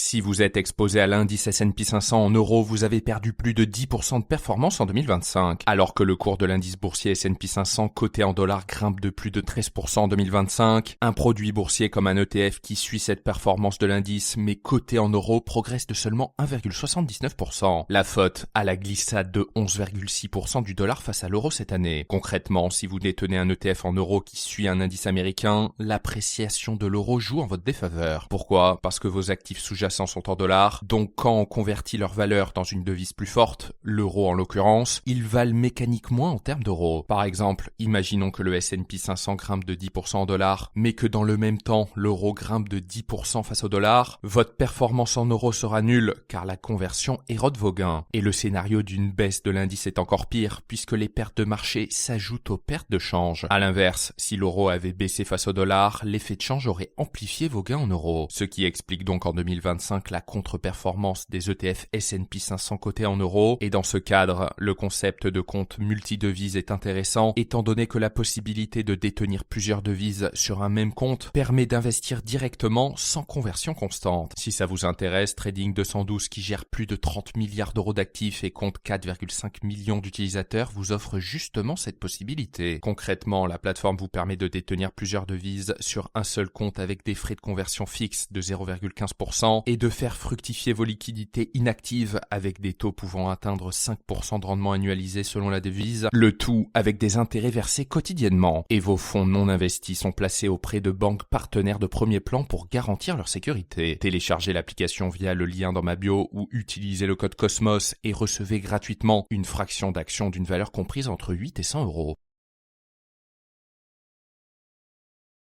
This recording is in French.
Si vous êtes exposé à l'indice S&P 500 en euros, vous avez perdu plus de 10% de performance en 2025, alors que le cours de l'indice boursier S&P 500 coté en dollars grimpe de plus de 13% en 2025. Un produit boursier comme un ETF qui suit cette performance de l'indice mais coté en euros progresse de seulement 1,79%. La faute à la glissade de 11,6% du dollar face à l'euro cette année. Concrètement, si vous détenez un ETF en euros qui suit un indice américain, l'appréciation de l'euro joue en votre défaveur. Pourquoi ? Parce que vos actifs sous-jacents sont en dollars, donc quand on convertit leur valeur dans une devise plus forte, l'euro en l'occurrence, ils valent mécaniquement moins en termes d'euros. Par exemple, imaginons que le S&P 500 grimpe de 10% en dollars, mais que dans le même temps, l'euro grimpe de 10% face au dollar, votre performance en euros sera nulle, car la conversion érode vos gains. Et le scénario d'une baisse de l'indice est encore pire, puisque les pertes de marché s'ajoutent aux pertes de change. À l'inverse, si l'euro avait baissé face au dollar, l'effet de change aurait amplifié vos gains en euros. Ce qui explique donc en 2025 la contre-performance des ETF S&P 500 cotés en euros. Et dans ce cadre, le concept de compte multi-devises est intéressant, étant donné que la possibilité de détenir plusieurs devises sur un même compte permet d'investir directement sans conversion constante. Si ça vous intéresse, Trading 212, qui gère plus de 30 milliards d'euros d'actifs et compte 4,5 millions d'utilisateurs, vous offre justement cette possibilité. Concrètement, la plateforme vous permet de détenir plusieurs devises sur un seul compte avec des frais de conversion fixes de 0,15% et de faire fructifier vos liquidités inactives avec des taux pouvant atteindre 5% de rendement annualisé selon la devise, le tout avec des intérêts versés quotidiennement. Et vos fonds non investis sont placés auprès de banques partenaires de premier plan pour garantir leur sécurité. Téléchargez l'application via le lien dans ma bio ou utilisez le code COSMOS et recevez gratuitement une fraction d'action d'une valeur comprise entre 8 et 100 euros.